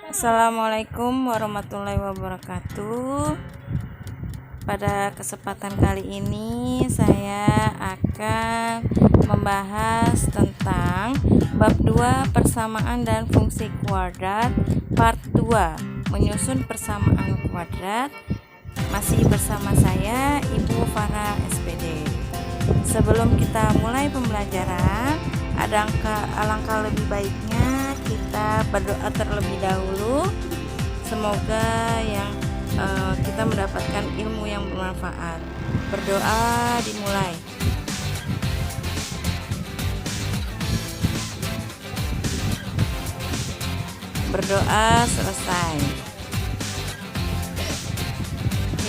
Assalamualaikum warahmatullahi wabarakatuh. Pada kesempatan kali ini saya akan membahas tentang bab 2 persamaan dan fungsi kuadrat part 2, menyusun persamaan kuadrat. Masih bersama saya Ibu Farah SPD. Sebelum kita mulai pembelajaran, alangkah lebih baiknya kita berdoa terlebih dahulu. Semoga kita mendapatkan ilmu yang bermanfaat. Berdoa dimulai. Berdoa selesai.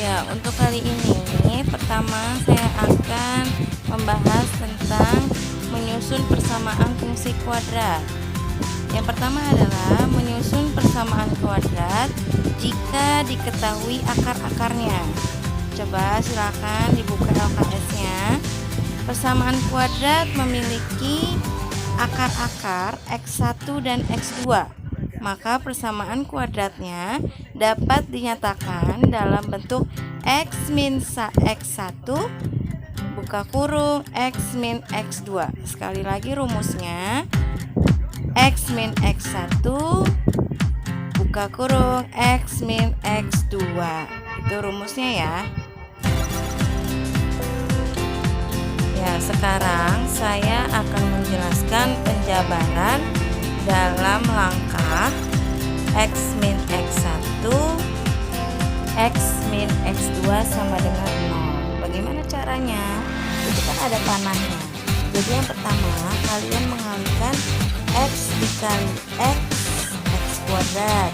Ya, untuk kali ini pertama saya akan membahas tentang menyusun persamaan fungsi kuadrat. Yang pertama adalah menyusun persamaan kuadrat jika diketahui akar-akarnya. Coba silakan dibuka LKS-nya. Persamaan kuadrat memiliki akar-akar X1 dan X2. Maka persamaan kuadratnya dapat dinyatakan dalam bentuk X min X1 buka kurung X min X2. Sekali lagi rumusnya, X min X1 buka kurung X min X2. Itu rumusnya ya. Ya, sekarang saya akan menjelaskan penjabaran dalam langkah X min X1 X min X2 sama dengan 0. Bagaimana caranya? Itu kan ada panahnya. Jadi yang pertama, kalian mengalihkan X dikali X kuadrat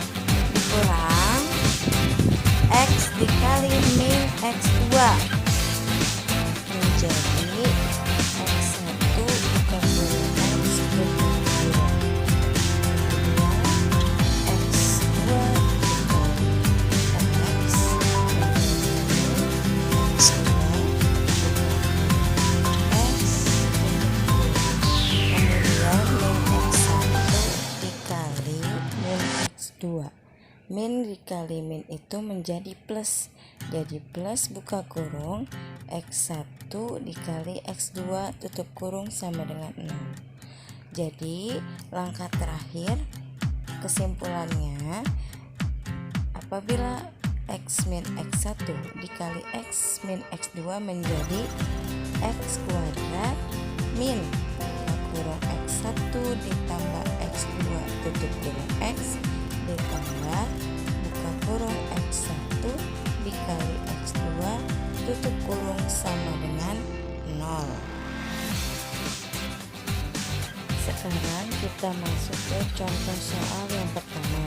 dikurang X dikali min X2 menjadi X1 buka kurung X2 X2 min dikali min itu menjadi plus, jadi plus buka kurung X1 dikali X2 tutup kurung sama dengan 0. Jadi langkah terakhir kesimpulannya, apabila X min X1 dikali X min X2 menjadi X kuadrat min buka kurung X1 ditambah X2 tutup kurung X ditambah buka kurung X1 dikali X2 tutup kurung sama dengan 0. Sekarang kita masuk ke contoh soal yang pertama.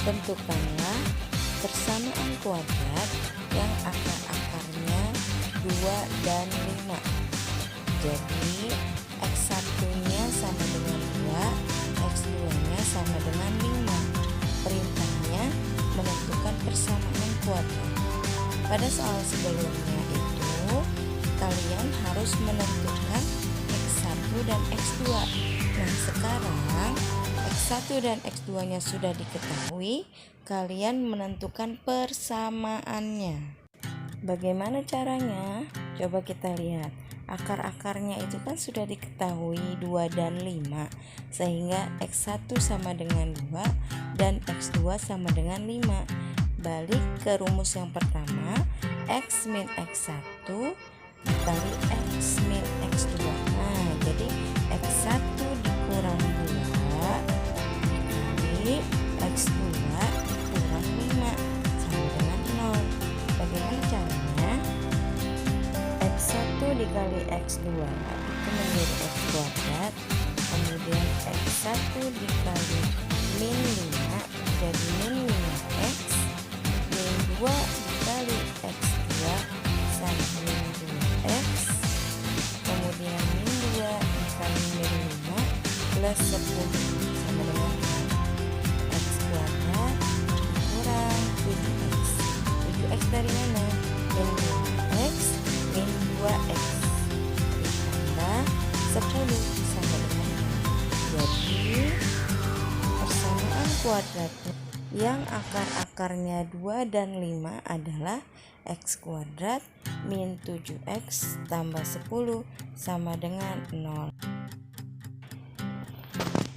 Tentukanlah persamaan kuadrat yang akar-akarnya 2 dan 5. Jadi X1 nya sama dengan 2, X2 nya sama dengan 5. Perintahnya menentukan persamaan kuadrat. Pada soal sebelumnya itu kalian harus menentukan X1 dan X2. Nah, sekarang X1 dan X2 nya sudah diketahui, kalian menentukan persamaannya. Bagaimana caranya? Coba kita lihat. Akar-akarnya itu kan sudah diketahui 2 dan 5, sehingga X1 sama dengan 2 dan X2 sama dengan 5. Balik ke rumus yang pertama, X min X1 dikali X min X2. Nah, jadi X1 dikurang 2 dikali X2 dikurang 5 sama dengan 0. Bagaimana caranya? X1 dikali X2 itu menjadi X kuadrat, kemudian X1 dikali min 5 jadi min 5X, min 2 dikali X2 sama min 2X, kemudian min 2 dikali min 5 kuadratnya yang akar-akarnya 2 dan 5 adalah x kuadrat min 7x tambah 10 sama dengan 0.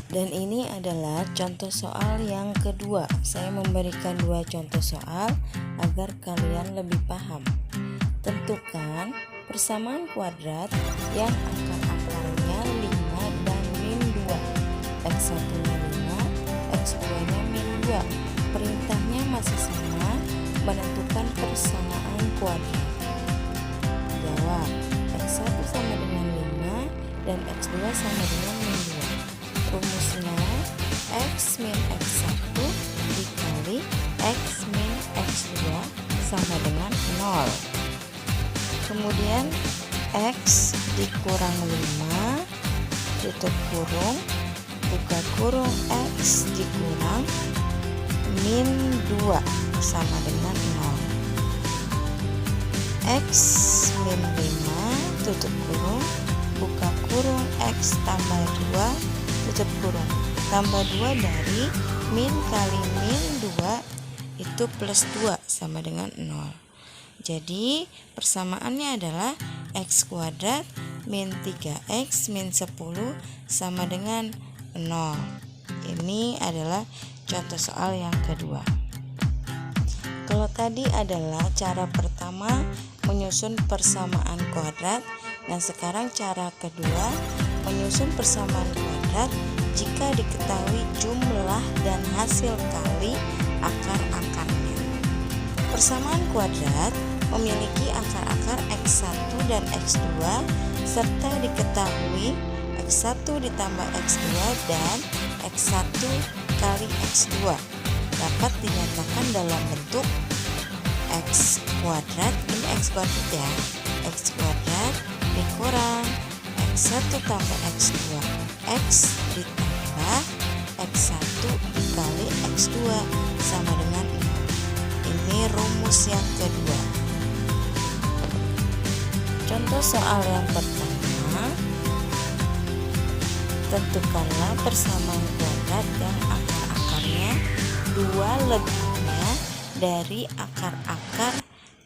Dan ini adalah contoh soal yang kedua. Saya memberikan 2 contoh soal agar kalian lebih paham. Tentukan persamaan kuadrat yang akar-akarnya 5 dan min 2. X1 nya 5, X2 nya min 2. Perintahnya masih sama, menentukan persamaan kuadrat. Jawab, X1 sama dengan 5 dan X2 sama dengan min 2. Rumusnya X min X1 dikali X min X2 sama dengan 0. Kemudian X dikurang 5 tutup kurung buka kurung X dikurang min 2 sama dengan 0. X min 5 tutup kurung buka kurung X tambah 2 tutup kurung tambah 2 dari min kali min 2 itu plus 2 sama dengan 0. Jadi persamaannya adalah x kuadrat min 3x min 10 sama dengan 0. Ini adalah contoh soal yang kedua. Kalau tadi adalah cara pertama menyusun persamaan kuadrat, dan sekarang cara kedua menyusun persamaan kuadrat jika diketahui jumlah dan hasil kali akar-akarnya. Persamaan kuadrat memiliki akar-akar x1 dan x2 serta diketahui x1 ditambah x2 dan x1 kali x2 dapat dinyatakan dalam bentuk x kuadrat, ini x kuadrat ya, x kuadrat dikurang x1 tambah x2 x ditambah x1 dikali x2 sama dengan 0. Ini rumus yang kedua. Contoh soal yang pertama, tentukanlah persamaan kuadrat yang akar-akarnya 2 lebihnya dari akar-akar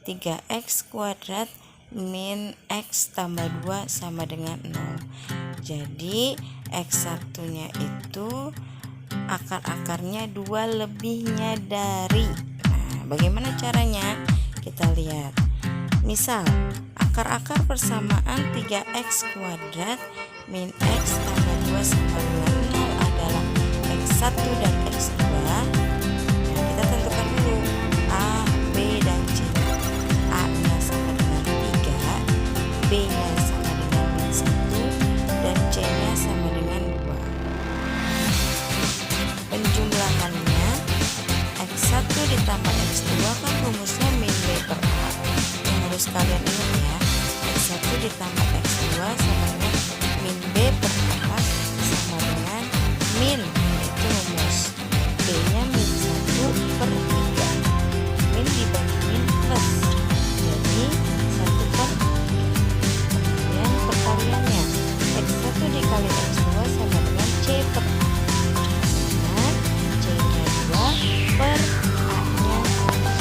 3x kuadrat min x tambah 2 sama dengan 0. Jadi x1 nya itu akar-akarnya 2 lebihnya dari. Nah, bagaimana caranya? Kita lihat. Misal akar-akar persamaan 3x kuadrat min x tambah 2 sama dengan 0 adalah x1 dan x2. Nah, kita tentukan dulu A, B, dan C. A nya sama dengan 3, B nya sama dengan min 1, dan C nya sama dengan 2. Penjumlahannya x1 ditambah x2 kan rumusnya min B per A. Yang harus kalian ingat ya, x1 ditambah x2 sama dengan min B per A sama dengan min, itu rumus B nya min 1 per 3, min dibagi min plus, jadi 1 per 3. Kemudian perkaliannya x1 dikali x2 sama dengan C per A, dengan C nya 2 per A nya 1.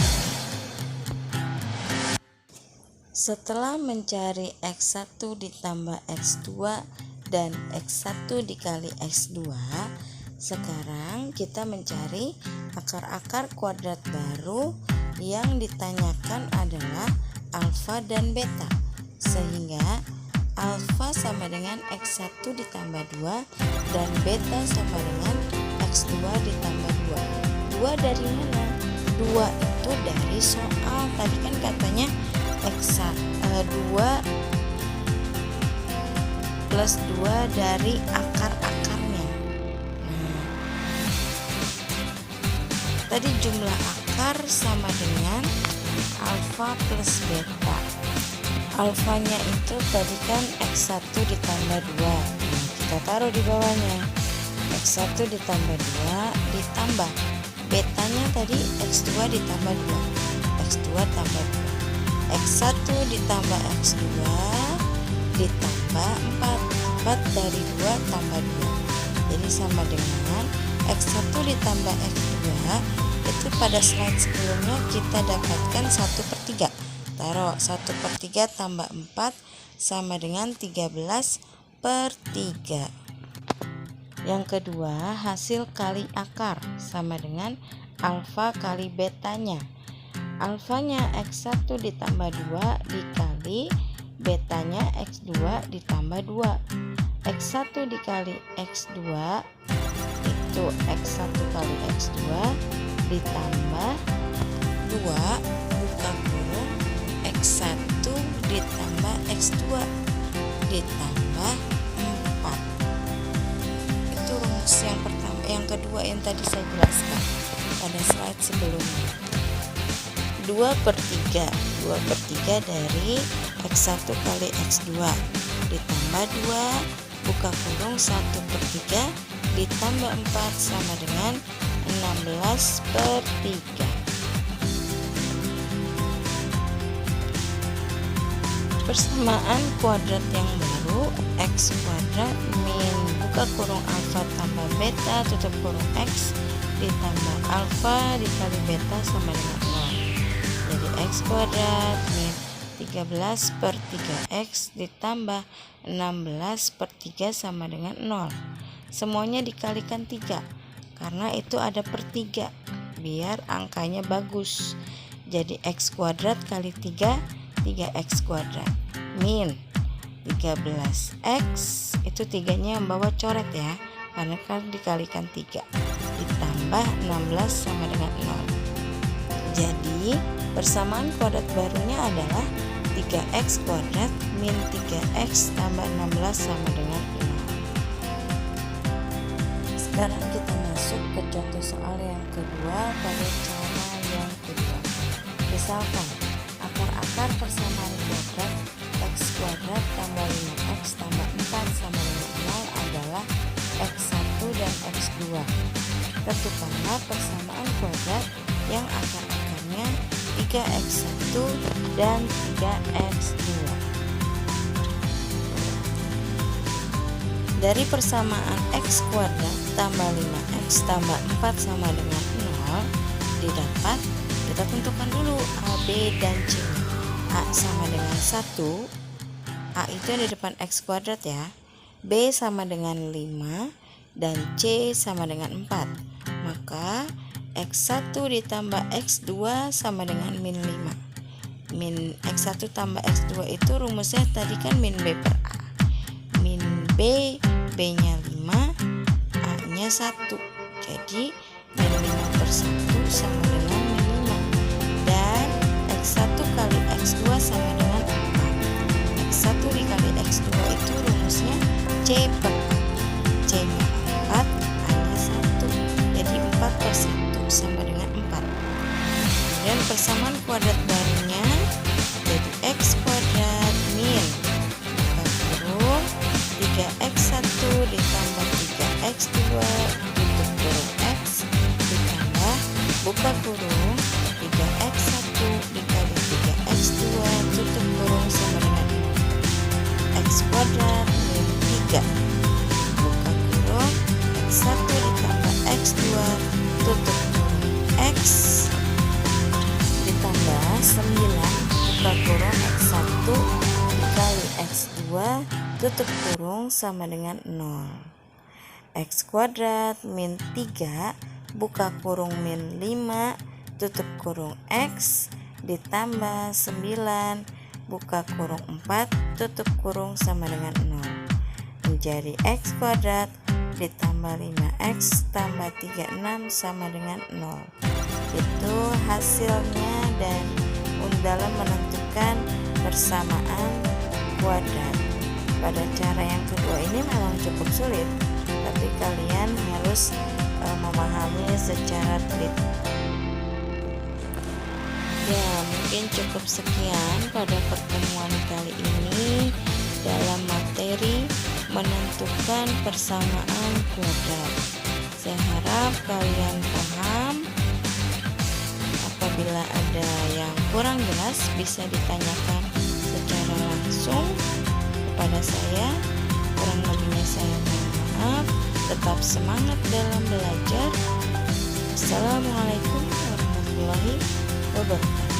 Setelah mencari x1 ditambah x2 dan x1 dikali x2, sekarang kita mencari akar-akar kuadrat baru yang ditanyakan adalah alfa dan beta, sehingga alfa sama dengan x1 ditambah 2 dan beta sama dengan x2 ditambah 2. 2 dari mana? 2 itu dari soal, tadi kan katanya x2 plus 2 dari akar-akarnya. Nah, tadi jumlah akar sama dengan alfa plus beta. Alfanya itu tadi kan x1 ditambah 2. Nah, kita taruh di bawahnya. x1 ditambah 2 ditambah betanya tadi x2 ditambah 2. x2 tambah 2. x1 ditambah x2 ditambah 4. 4 dari 2 tambah 2. Jadi sama dengan X1 ditambah X2 itu pada slide sebelumnya kita dapatkan 1/3. Taruh 1/3 tambah 4 sama dengan 13/3. Yang kedua, hasil kali akar sama dengan alfa kali betanya. Alfanya X1 ditambah 2 dikali betanya X2 ditambah 2. X1 dikali X2 itu X1 kali X2 ditambah 2 buka kurung X1 ditambah X2 ditambah 4. Itu rumus yang pertama. Yang kedua yang tadi saya jelaskan pada slide sebelumnya. 2/3 dari X1 kali X2 ditambah 2 buka kurung 1/3 ditambah 4 sama dengan 16/3. Persamaan kuadrat yang baru, X kuadrat min buka kurung alfa tambah beta tutup kurung X ditambah alfa dikali beta sama dengan 0. Jadi X kuadrat min 13/3X ditambah 16/3 sama dengan 0. Semuanya dikalikan 3 karena itu ada per 3 biar angkanya bagus. Jadi X kuadrat kali 3 3X kuadrat min 13X itu 3-nya yang bawah coret ya, karena kan dikalikan 3 ditambah 16 sama dengan 0. Jadi persamaan kuadrat barunya adalah 3X kuadrat min 3X tambah 16 sama dengan 0. Sekarang kita masuk ke contoh soal yang kedua pada cara yang kedua. Misalkan akar persamaan kuadrat X kuadrat tambah 5X tambah 4 sama dengan 0 adalah X1 dan X2. Tentukanlah persamaan kuadrat yang akar-akarnya 3X1 dan 3X2. Dari persamaan X kuadrat tambah 5X tambah 4 sama dengan 0 didapat, kita tentukan dulu A, B, dan C. A sama dengan 1, A itu yang di depan X kuadrat ya, B sama dengan 5, dan C sama dengan 4. Maka X1 ditambah X2 sama dengan min 5. Min X1 tambah X2 itu rumusnya tadi kan min B per A. Min B, B-nya 5, A-nya 1. Jadi min 5/1 sama dengan min 5. Dan X1 kali X2 sama dengan 4. X1 dikali X2 itu rumusnya C per A. C-nya 4, A-nya 1. Jadi 4/1 sama dengan 4. Kemudian persamaan kuadrat barunya jadi X kuadrat min buka kurung 3X1 ditambah 3X2 tutup kurung X ditambah buka kurung 3X1 dikali 3X2 tutup kurung sama dengan X kuadrat min 3 buka kurung X1 ditambah X2 tutup kurung X ditambah 9 buka kurung X1 dikali X2 tutup kurung sama dengan 0. X kuadrat min 3 buka kurung min 5 tutup kurung X ditambah 9 buka kurung 4 tutup kurung sama dengan 0. Menjadi X kuadrat ditambah 5X tambah 36 sama dengan 0. Itu hasilnya, dan dalam menentukan persamaan kuadrat. Pada cara yang kedua ini memang cukup sulit, tapi kalian harus memahami secara teliti. Ya, mungkin cukup sekian pada pertemuan kali ini dalam materi menentukan persamaan kuadrat. Saya harap kalian paham. Apabila ada yang kurang jelas bisa ditanyakan secara langsung kepada saya. Kurang lebihnya saya mohon maaf. tetap semangat dalam belajar. Assalamualaikum warahmatullahi wabarakatuh.